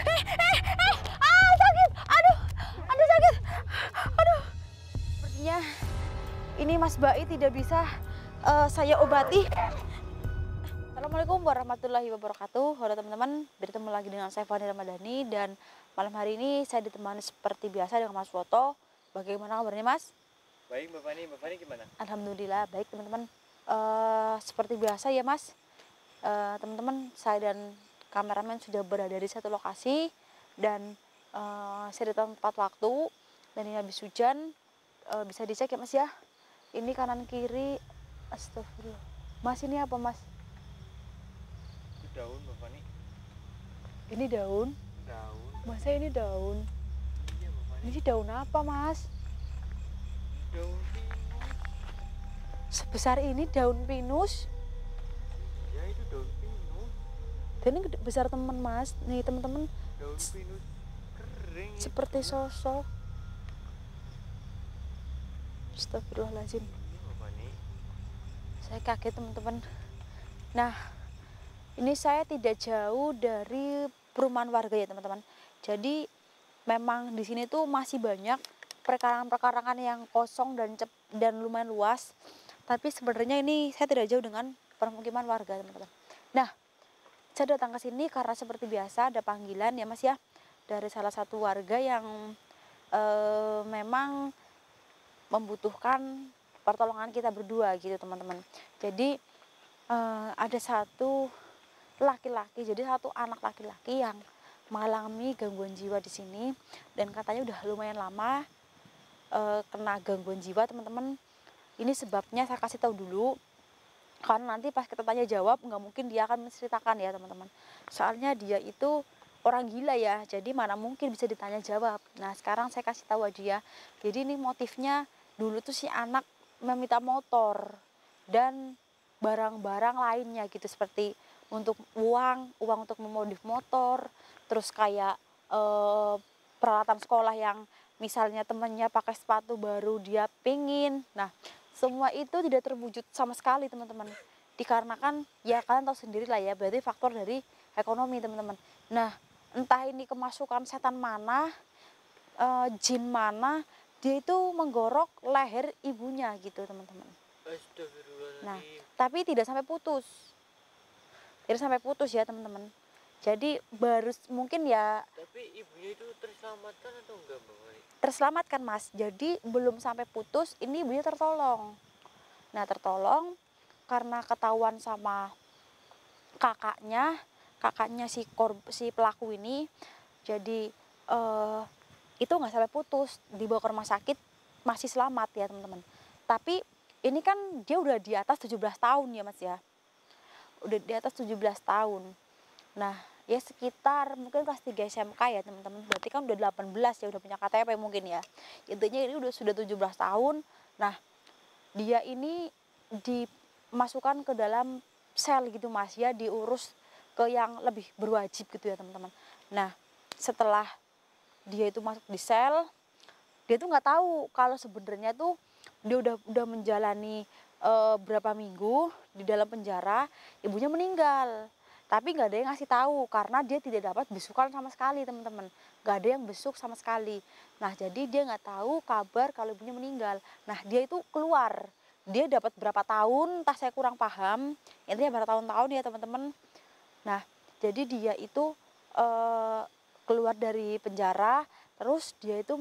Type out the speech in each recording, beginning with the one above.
Sakit. Aduh sakit. Aduh. Sepertinya ini Mas Bai tidak bisa saya obati. Assalamualaikum warahmatullahi wabarakatuh. Halo teman-teman, bertemu lagi dengan saya Fani Ramadhani dan malam hari ini saya ditemani seperti biasa dengan Mas Woto. Bagaimana kabarnya Mas? Baik Mbak Fani gimana? Alhamdulillah baik teman-teman. Seperti biasa ya Mas, teman-teman saya dan kameramen sudah berada di satu lokasi dan saya di tempat waktu dan ini habis hujan. Bisa dicek ya Mas ya. Ini kanan kiri, astagfirullah. Mas ini apa Mas? Daun Mbak Fani. Ini daun. Daun. Masa ini daun? Iya Mbak Fani. Ini daun apa Mas? Daun pinus. Sebesar ini daun pinus. Iya itu daun pinus. Dan ini besar teman Mas. Nih teman-teman. Daun pinus kering. Seperti sosok. Astagfirullahaladzim. Iya Mbak Fani. Saya kaget teman-teman. Nah, ini saya tidak jauh dari perumahan warga ya teman-teman. Jadi memang di sini tuh masih banyak perkarangan-perkarangan yang kosong dan lumayan luas. Tapi sebenarnya ini saya tidak jauh dengan permukiman warga teman-teman. Nah, saya datang ke sini karena seperti biasa ada panggilan ya Mas ya dari salah satu warga yang memang membutuhkan pertolongan kita berdua gitu teman-teman. Jadi ada satu laki-laki, jadi satu anak laki-laki yang mengalami gangguan jiwa di sini dan katanya udah lumayan lama kena gangguan jiwa teman-teman. Ini sebabnya saya kasih tahu dulu karena nanti pas kita tanya jawab nggak mungkin dia akan menceritakan ya teman-teman. Soalnya dia itu orang gila ya, jadi mana mungkin bisa ditanya jawab. Nah sekarang saya kasih tahu dia. Jadi ini motifnya dulu tuh si anak meminta motor dan barang-barang lainnya gitu seperti untuk uang untuk memodif motor, terus kayak peralatan sekolah yang misalnya temennya pakai sepatu baru dia pingin. Nah semua itu tidak terwujud sama sekali teman-teman, dikarenakan ya kalian tahu sendiri lah ya, berarti faktor dari ekonomi teman-teman. Nah entah ini kemasukan setan mana, jin mana, dia itu menggorok leher ibunya gitu teman-teman. Nah tapi tidak sampai putus. Tidak sampai putus ya teman-teman. Jadi baru mungkin ya. Tapi ibunya itu terselamatkan atau enggak Mbak Fani? Terselamatkan Mas. Jadi belum sampai putus, ini ibunya tertolong. Nah tertolong karena ketahuan sama kakaknya si pelaku ini. Jadi itu nggak sampai putus, dibawa ke rumah sakit masih selamat ya teman-teman. Tapi ini kan dia udah di atas 17 tahun ya Mas ya. Udah di atas 17 tahun. Nah, ya sekitar mungkin kelas 3 SMK ya teman-teman. Berarti kan udah 18 ya, udah punya KTP mungkin ya. Intinya ini sudah 17 tahun. Nah, dia ini dimasukkan ke dalam sel gitu Mas ya, diurus ke yang lebih berwajib gitu ya teman-teman. Nah, setelah dia itu masuk di sel, dia tuh nggak tahu kalau sebenarnya tuh dia udah menjalani berapa minggu di dalam penjara, ibunya meninggal. Tapi nggak ada yang ngasih tahu karena dia tidak dapat besukan sama sekali teman-teman. Nggak ada yang besuk sama sekali. Nah jadi dia nggak tahu kabar kalau ibunya meninggal. Nah dia itu keluar. Dia dapat berapa tahun, entah saya kurang paham. Intinya bertahun-tahun ya teman-teman. Nah jadi dia itu keluar dari penjara. Terus dia itu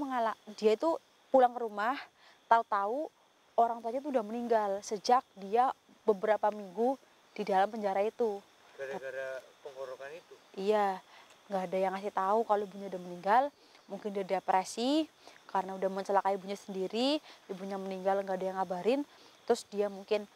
pulang ke rumah. Tahu-tahu orang tuanya itu udah meninggal sejak dia beberapa minggu di dalam penjara itu. Gara-gara penggorokan itu? Iya, nggak ada yang ngasih tahu kalau ibunya udah meninggal. Mungkin dia depresi karena udah mencelakai ibunya sendiri, ibunya meninggal nggak ada yang ngabarin. Terus dia mungkin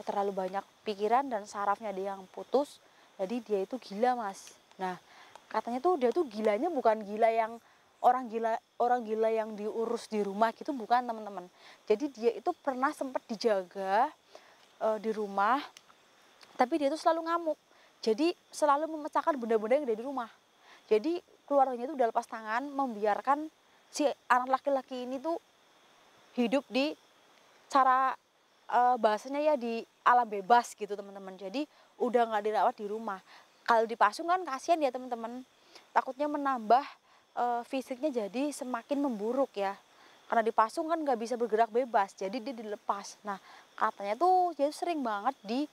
terlalu banyak pikiran dan sarafnya dia yang putus. Jadi dia itu gila Mas. Nah katanya tuh dia tuh gilanya bukan gila yang orang gila yang diurus di rumah gitu, bukan teman-teman. Jadi dia itu pernah sempat dijaga di rumah, tapi dia tuh selalu ngamuk. Jadi selalu memecahkan benda-benda yang ada di rumah. Jadi keluarganya itu udah lepas tangan, membiarkan si anak laki-laki ini tuh hidup di cara bahasanya ya di alam bebas gitu teman-teman. Jadi udah nggak dirawat di rumah. Kalau dipasung kan kasihan ya teman-teman. takutnya menambah fisiknya jadi semakin memburuk ya. Karena dipasung kan nggak bisa bergerak bebas, jadi dia dilepas. Nah, katanya tuh dia sering banget di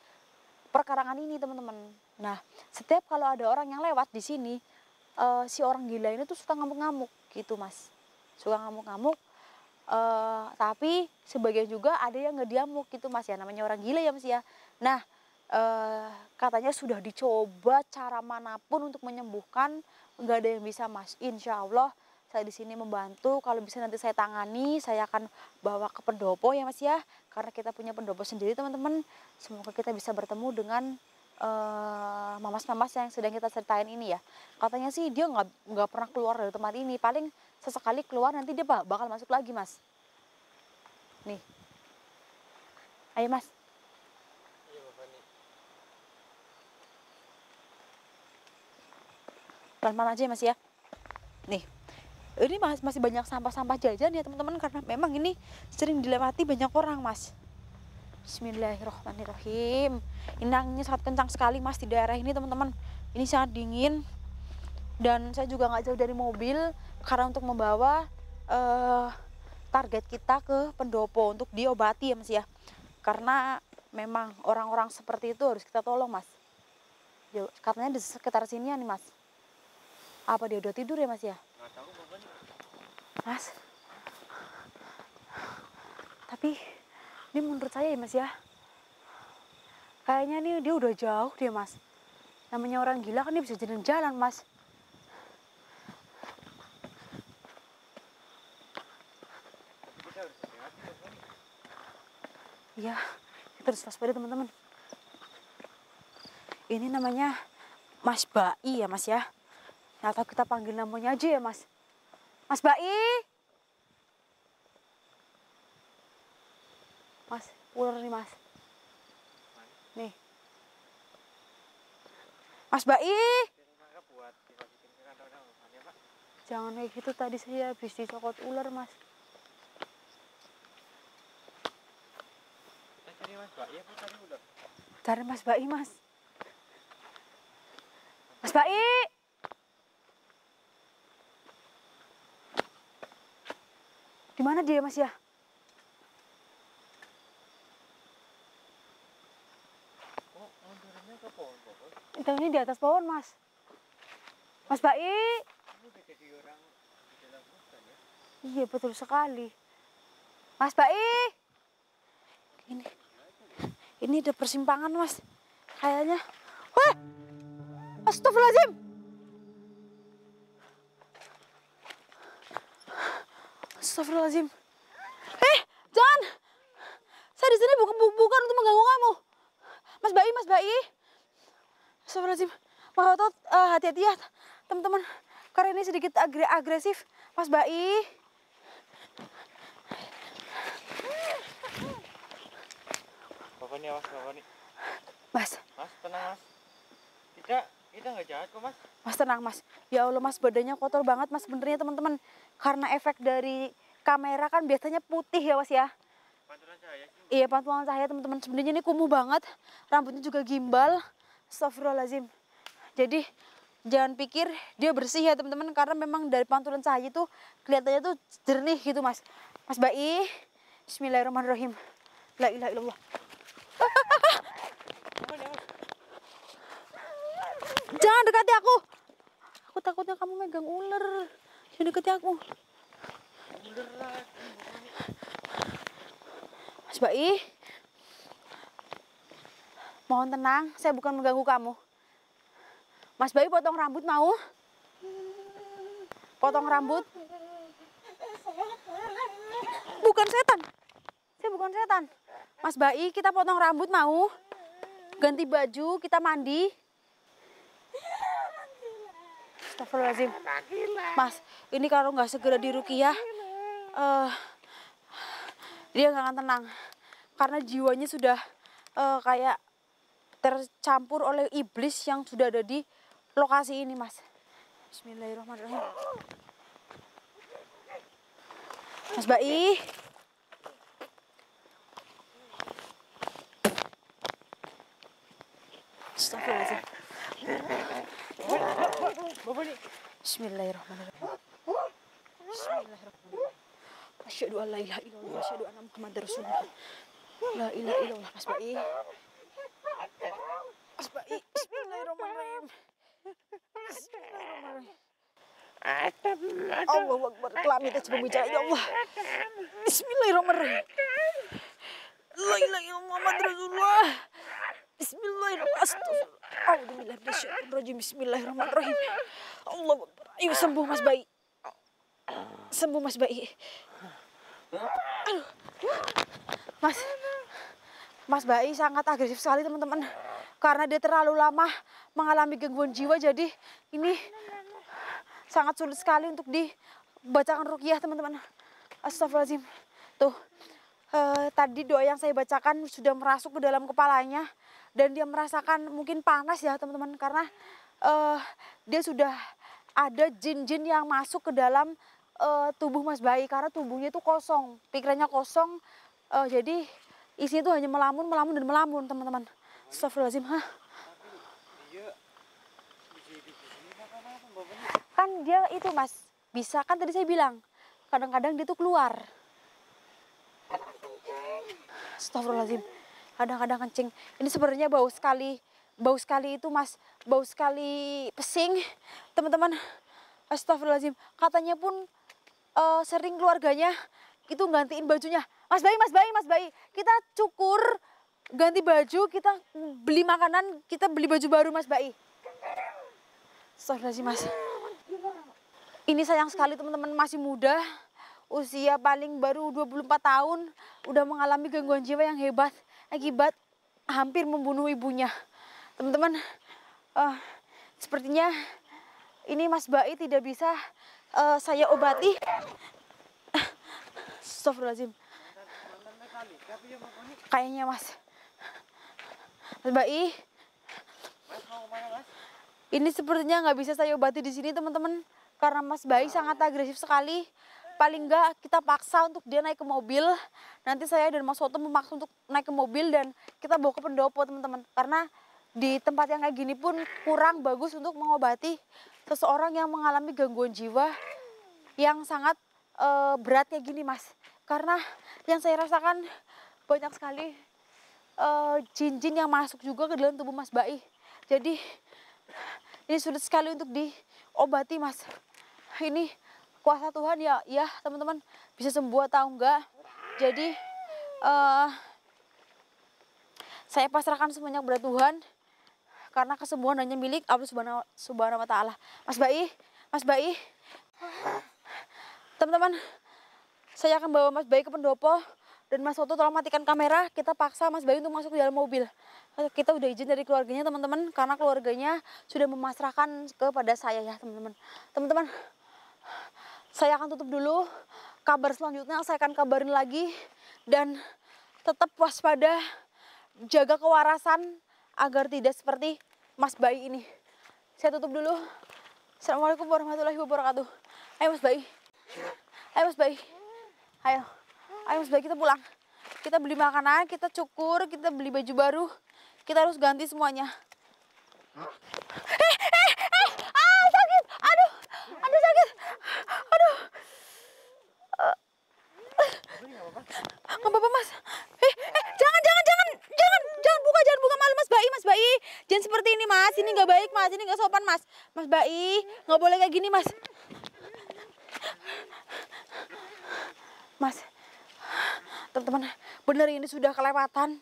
perkarangan ini teman-teman. Nah, setiap kalau ada orang yang lewat di sini, si orang gila ini tuh suka ngamuk-ngamuk gitu mas. Suka ngamuk-ngamuk, tapi sebagian juga ada yang nggak diamuk gitu mas ya, namanya orang gila ya mas ya. Nah, katanya sudah dicoba cara manapun untuk menyembuhkan, nggak ada yang bisa mas. Insya Allah saya di sini membantu. Kalau bisa nanti saya tangani, saya akan bawa ke pendopo ya mas ya, karena kita punya pendopo sendiri teman-teman. Semoga kita bisa bertemu dengan mamas-mamas yang sedang kita ceritain ini ya. Katanya sih dia nggak pernah keluar dari tempat ini, paling sesekali keluar nanti dia bakal masuk lagi mas. Nih, ayo mas. Iya Bapak nih. Pelan-pelan aja ya mas ya. Nih, ini masih banyak sampah-sampah jajan ya teman-teman, karena memang ini sering dilewati banyak orang mas. Bismillahirrahmanirrahim. Ini anginnya sangat kencang sekali mas di daerah ini teman-teman. Ini sangat dingin dan saya juga nggak jauh dari mobil karena untuk membawa target kita ke pendopo untuk diobati ya mas ya. Karena memang orang-orang seperti itu harus kita tolong mas. Katanya di sekitar sini ya nih mas. Apa dia udah tidur ya mas ya? Nggak tahu Bapak nih. Mas, tapi ini menurut saya ya mas ya, kayaknya nih dia udah jauh deh mas. Namanya orang gila kan dia bisa jalan-jalan mas. Kita harus hati-hati Bapak nih. Iya, kita harus waspada teman-teman. Ini namanya Mas Bai ya mas ya. Atau kita panggil namanya aja ya mas. Mas Bai. Mas, ular nih mas. Nih. Mas Bai. Buat dimasukin ke kantong Bapak ya Pak. Jangan kayak gitu, tadi saya habis dicokot ular mas. Cari Mas Pak, iya Bu tadi udah. Cari Mas Bai mas. Mas Bai. Di mana dia mas ya? Oh, turunnya ke pohon Bapak. Itu ini di atas pohon mas. Mas Bai. Ini udah jadi orang di dalam hutan ya. Iya betul sekali. Mas Bai. Ini ada persimpangan mas. Kayaknya. Wah! Astagfirullahaladzim. Astagfirullahaladzim. Jangan. Saya di sini bukan untuk mengganggu kamu. Mas Bai. Astagfirullahaladzim. Maaf, hati-hati ya teman-teman. Karena ini sedikit agresif. Mas Bai. Bapak nih awas Bapak nih. Mas Tenang Mas. Kita nggak jahat kok Mas. Mas tenang mas. Ya Allah mas, badannya kotor banget mas sebenarnya teman-teman. Karena efek dari kamera kan biasanya putih ya mas ya. Pantulan cahaya sih. Iya pantulan cahaya teman-teman. Sebenarnya ini kumuh banget. Rambutnya juga gimbal. Astagfirullahaladzim. Jadi jangan pikir dia bersih ya teman-teman. Karena memang dari pantulan cahaya itu kelihatannya tuh jernih gitu mas. Mas Bai. Bismillahirrahmanirrahim. La ilaha illallah. Jangan dekati aku. Aku takutnya kamu megang ular. Jangan dekati aku. Ular lagi. Mas Bai. Mohon tenang, saya bukan mengganggu kamu. Mas Bai potong rambut mau? Potong rambut? Bukan setan. Saya bukan setan. Mas Bai, kita potong rambut mau? Ganti baju, kita mandi. Astagfirullahaladzim. Mas, ini kalau nggak segera diruqyah, dia nggak akan tenang. Karena jiwanya sudah kayak tercampur oleh iblis yang sudah ada di lokasi ini, Mas. Bismillahirrahmanirrahim. Mas Bai. Astagfirullahaladzim. Bapak nih. Bismillahirrahmanirrahim. Bismillahirrahmanirrahim. Asyhadu an la ilaha illallah wa asyhadu anna Muhammadar Rasulullah. La ilaha illallah. Mas Bayi. Mas Bayi. Bismillahirrahmanirrahim. Bismillahirrahmanirrahim. Allahu Akbar. Kelamin aja pembicara ya Allah. Bismillahirrahmanirrahim. La ilaha illallah Muhammad Rasulullah. Bismillahirrahmanirrahim. Alhamdulillah minasyaitonirrajim. Bismillahirrahmanirrahim. Allahu Akbar. Ayo sembuh Mas Bayi. Sembuh Mas Bayi. Aduh. Mas Bayi sangat agresif sekali teman-teman. Karena dia terlalu lama mengalami gangguan jiwa, jadi ini sangat sulit sekali untuk dibacakan ruqyah teman-teman. Astagfirullahaladzim. Tuh, tadi doa yang saya bacakan sudah merasuk ke dalam kepalanya. Dan dia merasakan mungkin panas ya teman-teman. Karena dia sudah ada jin-jin yang masuk ke dalam tubuh Mas Bayi. Karena tubuhnya itu kosong, pikirannya kosong. Jadi isinya itu hanya melamun, melamun, dan melamun teman-teman. Astagfirullahaladzim. Kan dia itu Mas, bisa kan tadi saya bilang, kadang-kadang dia tuh keluar. Astagfirullahaladzim. Kadang-kadang kencing. Ini sebenarnya bau sekali itu Mas, bau sekali pesing teman-teman. Astagfirullahaladzim. Katanya pun sering keluarganya itu gantiin bajunya. Mas Bayi, kita cukur, ganti baju, kita beli makanan, kita beli baju baru Mas Bayi. Astagfirullahaladzim Mas. Ini sayang sekali teman-teman, masih muda, usia paling baru 24 tahun, udah mengalami gangguan jiwa yang hebat, akibat hampir membunuh ibunya. Teman-teman, sepertinya ini Mas Bayi tidak bisa saya obati. Astagfirullahaladzim. Kayaknya Mas Bayi, ini sepertinya nggak bisa saya obati di sini teman-teman, karena Mas Bayi sangat agresif sekali. Paling nggak kita paksa untuk dia naik ke mobil. Nanti saya dan Mas Soto memaksa untuk naik ke mobil dan kita bawa ke pendopo teman-teman. Karena di tempat yang kayak gini pun kurang bagus untuk mengobati seseorang yang mengalami gangguan jiwa yang sangat berat kayak gini Mas. Karena yang saya rasakan banyak sekali jin-jin yang masuk juga ke dalam tubuh Mas Bayi. Jadi ini sulit sekali untuk diobati Mas. Ini kuasa Tuhan ya teman-teman, bisa sembuh atau enggak. Jadi saya pasrahkan semuanya kepada Tuhan, karena kesembuhan hanya milik Allah Subhanahu wa Ta'ala. Mas Bayi, teman-teman, saya akan bawa Mas Bayi ke pendopo. Dan Mas Soto tolong matikan kamera, kita paksa Mas Bayi untuk masuk ke dalam mobil. Kita udah izin dari keluarganya teman-teman, karena keluarganya sudah memasrahkan kepada saya ya teman-teman. Teman-teman, saya akan tutup dulu. Kabar selanjutnya saya akan kabarin lagi. Dan tetap waspada, jaga kewarasan agar tidak seperti Mas Bayi ini. Saya tutup dulu. Assalamualaikum warahmatullahi wabarakatuh. Ayo Mas Bayi. Ayo Mas Bayi. Ayo Mas Bayi, kita pulang. Kita beli makanan, kita cukur, kita beli baju baru. Kita harus ganti semuanya. Sakit. Aduh sakit. Aduh. Nggak apa-apa Mas. Jangan buka malu Mas Bayi. Jangan seperti ini Mas, ini nggak baik Mas, ini nggak sopan Mas. Mas Bayi, nggak boleh kayak gini Mas. Mas, teman-teman, benar ini sudah kelewatan.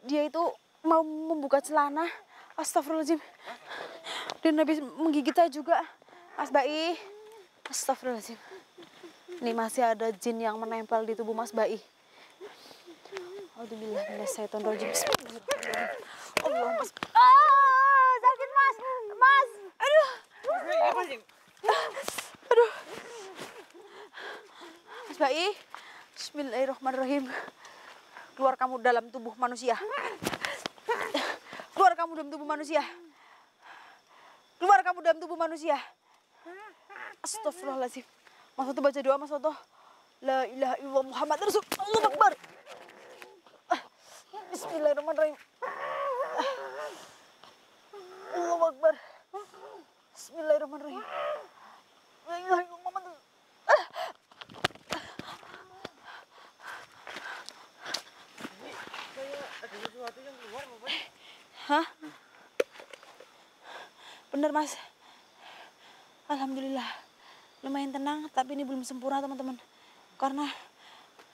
Dia itu mau membuka celana. Astagfirullahaladzim. Dan habis menggigit saya juga. Mas Bayi. Astagfirullahaladzim. Ini masih ada jin yang menempel di tubuh Mas Bayi. Alhamdulillah, minasyaitonirrajim. Allah Mas. Sakit Mas. Aduh. Mas Bayi. Bismillahirrahmanirrahim. Keluar kamu dalam tubuh manusia. Keluar kamu dalam tubuh manusia. Keluar kamu dalam tubuh manusia. Astagfirullahaladzim. Mas Soto baca doa Mas Soto. La ilaha illallah Muhammad Rasulullah. Allahu Akbar. Bismillahirrahmanirrahim. Allahu Akbar. Bismillahirrahmanirrahim. La ilaha illallah Muhammadur. Ini kayak ada sesuatu yang keluar Bapak. Hah? Bener Mas. Alhamdulillah. Lumayan tenang, tapi ini belum sempurna teman-teman. Karena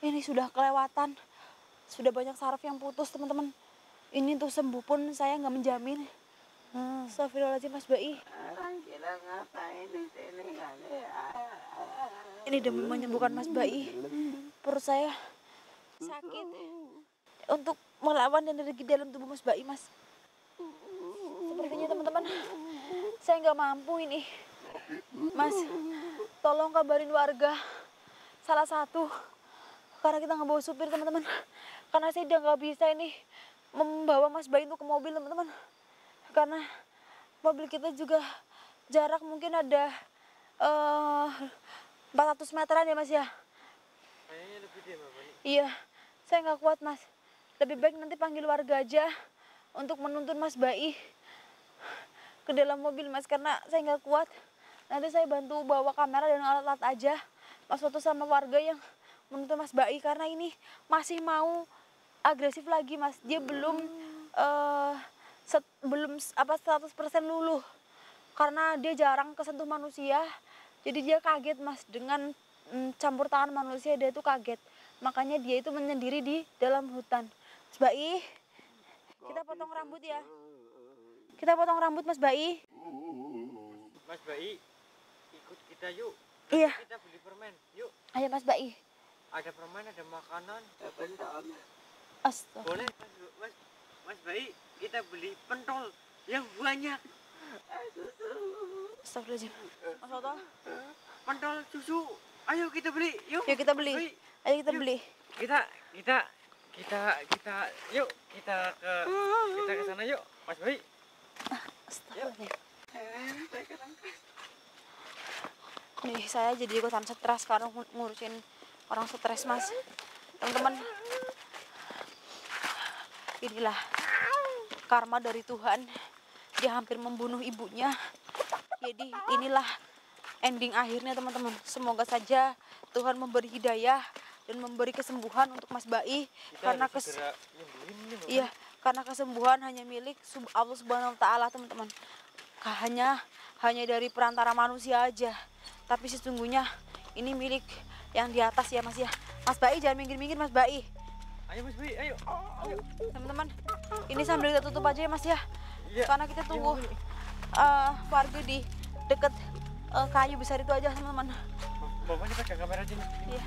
ini sudah kelewatan. Sudah banyak saraf yang putus teman-teman. Ini untuk sembuh pun saya nggak menjamin. Astagfirullahaladzim Mas Bai. Ini demi menyembuhkan Mas Bai. Perut saya sakit. Untuk melawan energi dalam tubuh Mas Bai Mas. Sepertinya teman-teman, saya nggak mampu ini. Mas, tolong kabarin warga. Salah satu, karena kita nggak bawa supir teman-teman. Karena saya udah nggak bisa ini membawa Mas Bai itu ke mobil teman-teman. Karena mobil kita juga jarak mungkin ada 400 meteran ya Mas ya. Kayaknya lebih deh Bapak. Iya, saya nggak kuat Mas. Lebih baik nanti panggil warga aja untuk menuntun Mas Bai ke dalam mobil Mas, karena saya nggak kuat. Nanti saya bantu bawa kamera dan alat-alat aja Mas, foto sama warga yang menuntun Mas Bai, karena ini masih mau agresif lagi Mas. Dia belum 100% luluh, karena dia jarang kesentuh manusia. Jadi dia kaget Mas dengan campur tangan manusia, dia itu kaget. Makanya dia itu menyendiri di dalam hutan. Mas Bai, kita potong rambut ya. Kita potong rambut Mas Bai. Mas Bai, ikut kita yuk. Iya. Kita beli permen, yuk. Ayo Mas Bai. Ada permen, ada makanan. Astaga. Boleh Mas Bai, kita beli pentol yang banyak. Astagfirullahaladzim. Mas Oto. Pentol susu. Ayo kita beli, yuk. Yuk kita beli. Bai. Ayo kita Yuk. beli. Yuk kita ke sana yuk, Mas Bai. Astagfirullahaladzim. Nih saya jadi ikutan stres karena ngurusin orang stres Mas. Teman-teman, inilah karma dari Tuhan. Dia hampir membunuh ibunya. Jadi inilah ending akhirnya teman-teman. Semoga saja Tuhan memberi hidayah dan memberi kesembuhan untuk Mas Bai. Karena iya, karena kesembuhan hanya milik Allah Subhanahu wa taala teman-teman. Hanya dari perantara manusia aja. Tapi sesungguhnya ini milik yang di atas ya Mas ya. Mas Bai jangan minggir-minggir Mas Bai. Ayo Mas Bai, ayo. Teman-teman, ini sambil kita tutup aja ya Mas ya. Iya. Karena kita tunggu warga di dekat kayu besar itu aja teman-teman. Bapaknya pakai kamera aja nih. Iya.